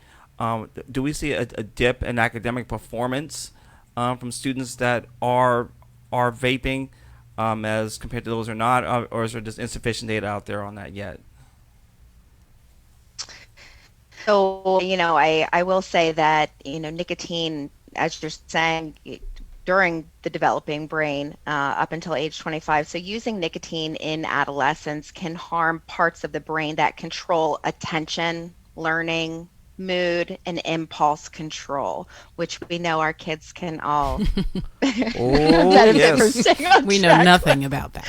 Do we see a dip in academic performance from students that are vaping as compared to those who are not, or is there just insufficient data out there on that yet? So, I will say that, nicotine, as you're saying, during the developing brain up until age 25. So using nicotine in adolescence can harm parts of the brain that control attention, learning, mood, and impulse control, which we know our kids can all benefit from staying on We track. know nothing about that.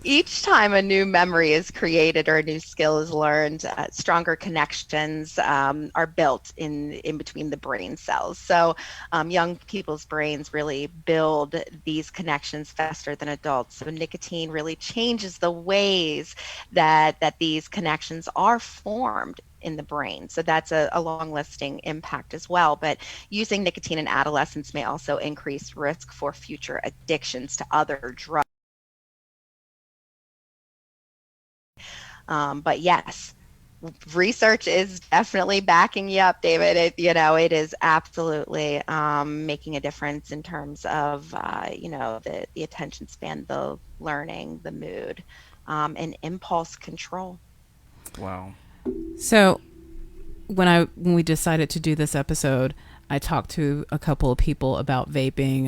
Each time a new memory is created or a new skill is learned, stronger connections are built in between the brain cells. So young people's brains really build these connections faster than adults. So nicotine really changes the ways that these connections are formed in the brain. So that's a long listing impact as well. But using nicotine in adolescence may also increase risk for future addictions to other drugs. But yes, research is definitely backing you up, David. It is absolutely making a difference in terms of the attention span, the learning, the mood, and impulse control. Wow. So when we decided to do this episode, I talked to a couple of people about vaping.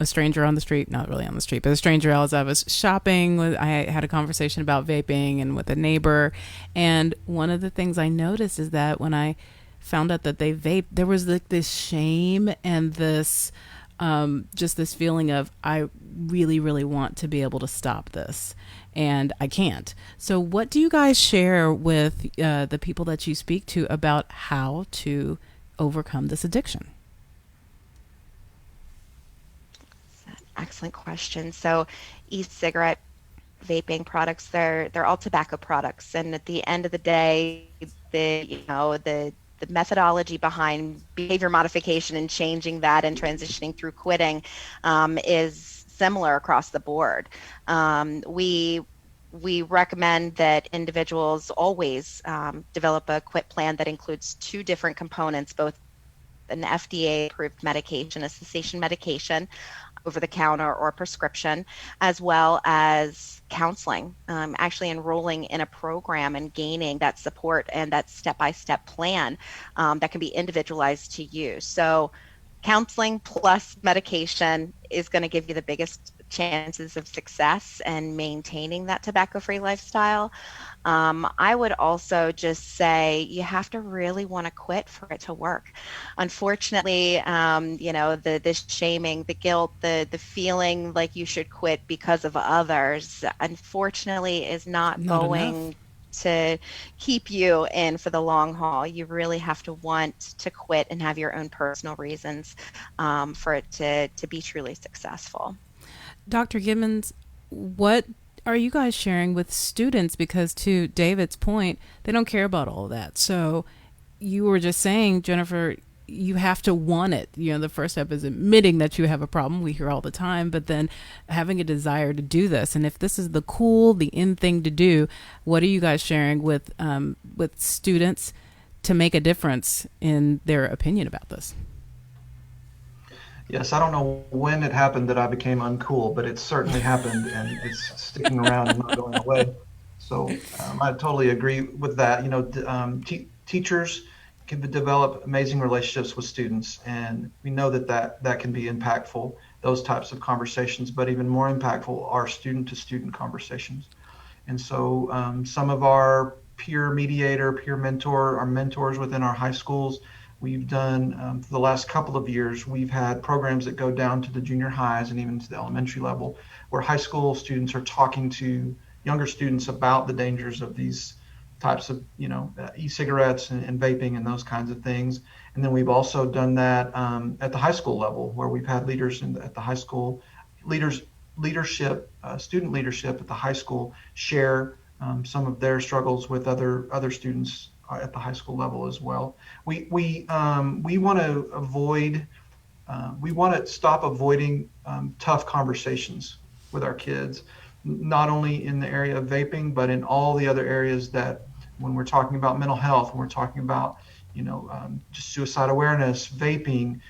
A stranger on the street, not really on the street, but a stranger as I was shopping with, I had a conversation about vaping and with a neighbor. And one of the things I noticed is that when I found out that they vape, there was like this shame and this just this feeling of, I really, really want to be able to stop this, and I can't. So what do you guys share with the people that you speak to about how to overcome this addiction? Excellent question. So e-cigarette vaping products, they're all tobacco products. And at the end of the day, the methodology behind behavior modification and changing that and transitioning through quitting is similar across the board. We recommend that individuals always develop a quit plan that includes two different components, both an FDA-approved medication, a cessation medication, over the counter or prescription, as well as counseling, actually enrolling in a program and gaining that support and that step-by-step plan that can be individualized to you. So counseling plus medication is going to give you the biggest chances of success and maintaining that tobacco-free lifestyle. I would also just say you have to really want to quit for it to work. Unfortunately, the shaming, the guilt, the feeling like you should quit because of others, unfortunately, is not going to keep you in for the long haul. You really have to want to quit and have your own personal reasons for it to be truly successful. Dr. Gibbons, what are you guys sharing with students? Because to David's point, they don't care about all of that. So you were just saying, Jennifer, you have to want it. The first step is admitting that you have a problem. We hear all the time, but then having a desire to do this. And if this is the in thing to do, what are you guys sharing with students to make a difference in their opinion about this? Yes, I don't know when it happened that I became uncool, but it certainly happened, and it's sticking around and not going away. So I totally agree with that. Teachers can develop amazing relationships with students, and we know that can be impactful. those types of conversations, but even more impactful are student-to-student conversations. And so some of our peer mediator, peer mentor, our mentors within our high schools, we've done for the last couple of years, we've had programs that go down to the junior highs and even to the elementary level, where high school students are talking to younger students about the dangers of these types of, e-cigarettes and vaping and those kinds of things. And then we've also done that at the high school level, where we've had leaders at the high school, leadership, student leadership at the high school share some of their struggles with other students at the high school level as well. We want to stop avoiding tough conversations with our kids, not only in the area of vaping, but in all the other areas that, when we're talking about mental health, when we're talking about, just suicide awareness, vaping,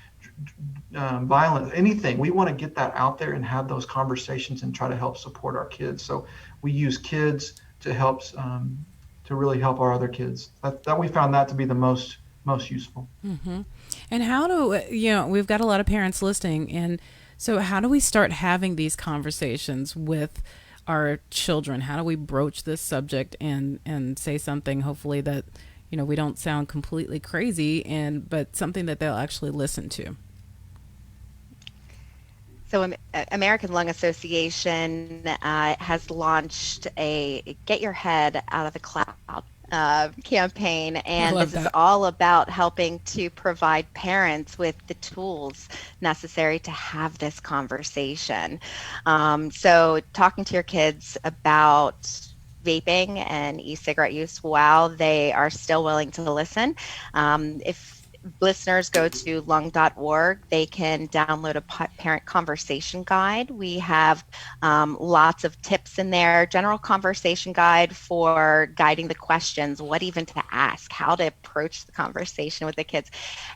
violence, anything, we want to get that out there and have those conversations and try to help support our kids. So we use kids to help, to really help our other kids. That we found that to be the most useful. Mm-hmm. And how do, we've got a lot of parents listening, and so how do we start having these conversations with our children? How do we broach this subject and say something, hopefully that, we don't sound completely crazy, but something that they'll actually listen to? So American Lung Association has launched a Get Your Head Out of the Cloud campaign, and this is all about helping to provide parents with the tools necessary to have this conversation. So talking to your kids about vaping and e-cigarette use while they are still willing to listen. If listeners go to lung.org, they can download a parent conversation guide. We have lots of tips in there, general conversation guide for guiding the questions, what even to ask, how to approach the conversation with the kids,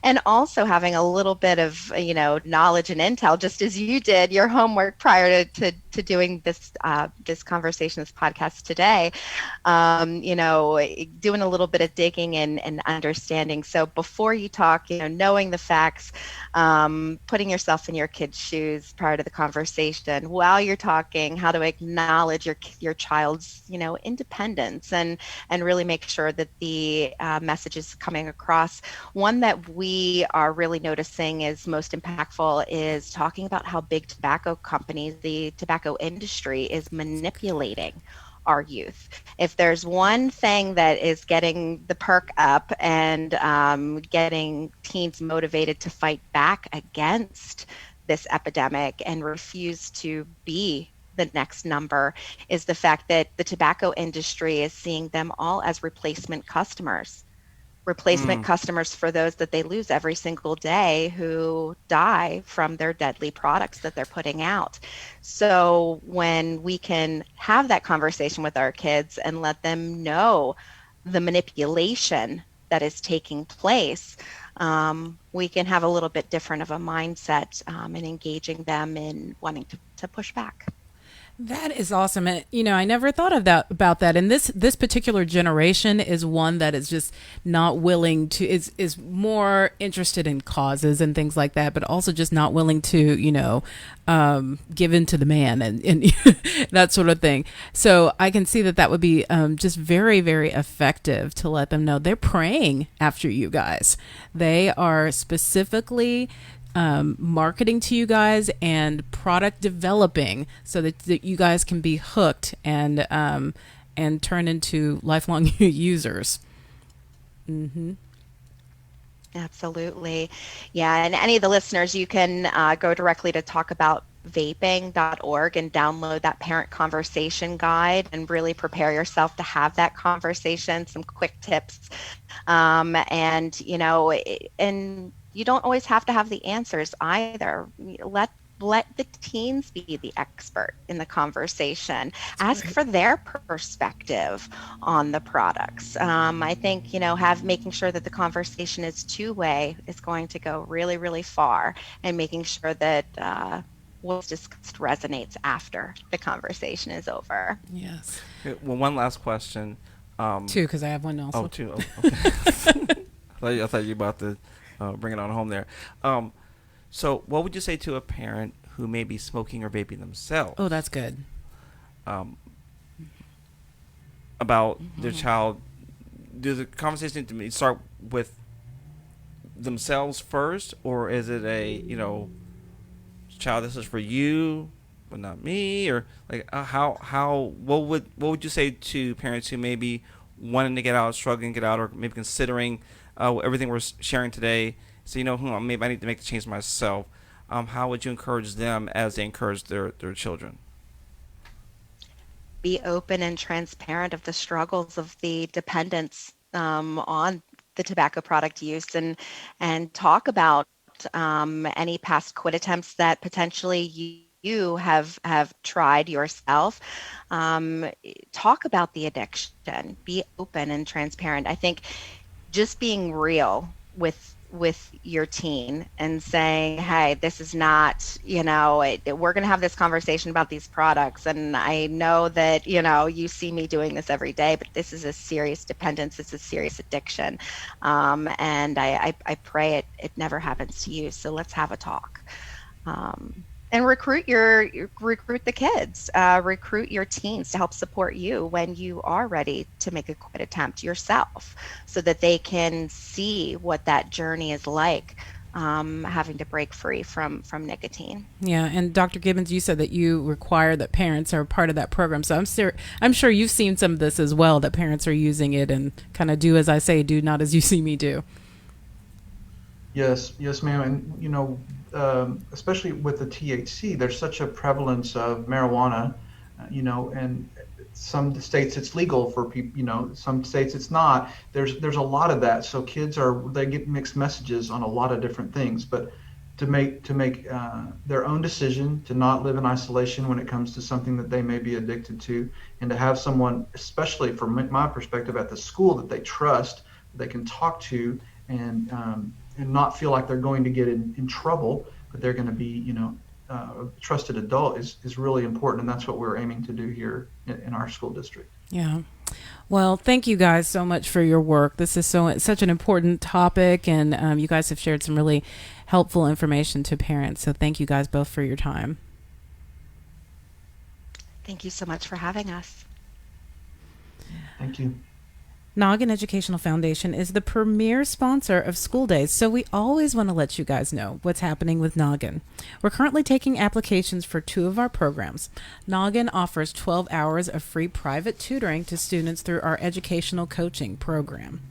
and also having a little bit of, knowledge and intel, just as you did your homework prior to doing this conversation, this podcast today, doing a little bit of digging and understanding. So before you talk, knowing the facts, putting yourself in your kid's shoes prior to the conversation, while you're talking, how to acknowledge your child's, independence and really make sure that the message is coming across. One that we are really noticing is most impactful is talking about how big tobacco companies, the tobacco industry, is manipulating our youth. If there's one thing that is getting the perk up and getting teens motivated to fight back against this epidemic and refuse to be the next number, is the fact that the tobacco industry is seeing them all as replacement customers. Customers for those that they lose every single day who die from their deadly products that they're putting out. So when we can have that conversation with our kids and let them know the manipulation that is taking place, we can have a little bit different of a mindset in engaging them in wanting to push back. That is awesome. And, I never thought of that about that. And this particular generation is one that is just not willing to, is more interested in causes and things like that, but also just not willing to, give in to the man and that sort of thing. So I can see that would be just very, very effective to let them know they're praying after you guys. They are specifically marketing to you guys and product developing so that you guys can be hooked and turn into lifelong users. Mm-hmm. Absolutely. Yeah. And any of the listeners, you can go directly to talkaboutvaping.org and download that parent conversation guide and really prepare yourself to have that conversation, some quick tips. And you don't always have to have the answers either. Let the teens be the expert in the conversation. Ask for their perspective on the products. I think, making sure that the conversation is two-way is going to go really, really far, and making sure that what's discussed resonates after the conversation is over. Yes. Okay, well, one last question. Two, because I have one also. Oh, two. Oh, okay. I thought you were about to bring it on home there. So what would you say to a parent who may be smoking or vaping themselves. Oh, that's good. About their child. Do the conversation to me start with themselves first, or is it a child, this is for you but not me, or like what would you say to parents who may be wanting to get out, struggling to get out, or maybe considering everything we're sharing today, so maybe I need to make the change myself? How would you encourage them as they encourage their children? Be open and transparent of the struggles of the dependents on the tobacco product use, and talk about any past quit attempts that potentially you have tried yourself. Talk about the addiction. Be open and transparent. I think just being real with your teen and saying, hey, this is not, we're going to have this conversation about these products, and I know that you see me doing this every day, but this is a serious dependence, it's a serious addiction, and I pray it never happens to you, so let's have a talk. And recruit the kids, recruit your teens to help support you when you are ready to make a quit attempt yourself, so that they can see what that journey is like, having to break free from nicotine. Yeah, and Dr. Gibbons, you said that you require that parents are part of that program. So I'm sure you've seen some of this as well, that parents are using it and kind of do as I say, do not as you see me do. Yes, ma'am. And especially with the THC, there's such a prevalence of marijuana, and some states it's legal for people, some states it's not. There's a lot of that. So kids they get mixed messages on a lot of different things, but to make their own decision, to not live in isolation when it comes to something that they may be addicted to, and to have someone, especially from my perspective at the school, that they trust, that they can talk to, and not feel like they're going to get in trouble, but they're going to be, a trusted adult is really important. And that's what we're aiming to do here in our school district. Yeah. Well, thank you guys so much for your work. This is such an important topic, and you guys have shared some really helpful information to parents. So thank you guys both for your time. Thank you so much for having us. Thank you. Noggin Educational Foundation is the premier sponsor of school days, so we always want to let you guys know what's happening with Noggin. We're currently taking applications for 2 of our programs. Noggin offers 12 hours of free private tutoring to students through our educational coaching program.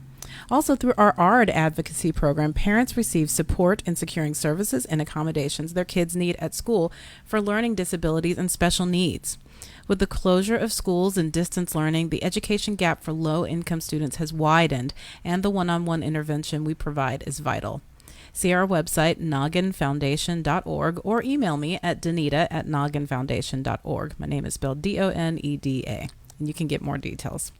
Also, through our ARD advocacy program, parents receive support in securing services and accommodations their kids need at school for learning disabilities and special needs. With the closure of schools and distance learning, the education gap for low-income students has widened, and the one-on-one intervention we provide is vital. See our website, nogginfoundation.org, or email me at danita@nogginfoundation.org. My name is spelled Doneda, and you can get more details.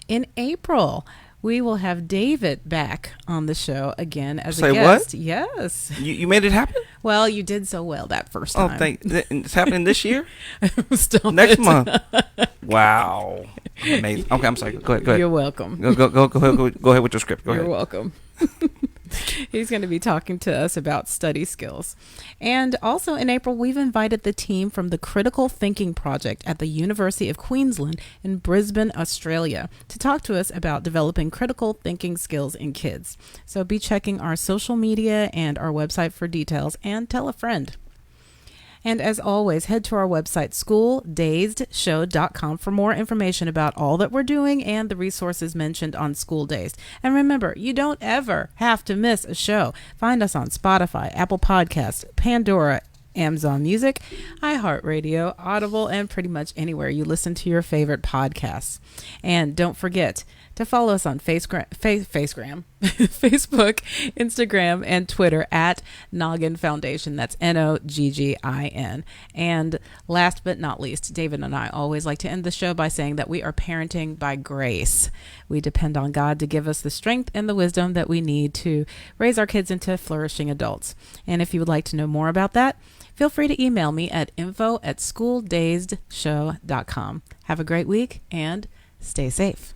In April, we will have David back on the show again as a guest. What? Yes. You made it happen? Well, you did so well that first time. Oh, it's happening this year? Stop Next it. month. Wow. Amazing. Okay, I'm sorry. Go ahead. You're welcome. Go ahead with your script. Go ahead. You're welcome. He's going to be talking to us about study skills. And also in April, we've invited the team from the Critical Thinking Project at the University of Queensland in Brisbane, Australia, to talk to us about developing critical thinking skills in kids. So be checking our social media and our website for details, and tell a friend. And as always, head to our website, schooldazedshow.com, for more information about all that we're doing and the resources mentioned on School Dazed. And remember, you don't ever have to miss a show. Find us on Spotify, Apple Podcasts, Pandora, Amazon Music, iHeartRadio, Audible, and pretty much anywhere you listen to your favorite podcasts. And don't forget to follow us on Facebook, Instagram, and Twitter at Noggin Foundation. That's Noggin. And last but not least, David and I always like to end the show by saying that we are parenting by grace. We depend on God to give us the strength and the wisdom that we need to raise our kids into flourishing adults. And if you would like to know more about that, feel free to email me at info@schooldazedshow.com. Have a great week and stay safe.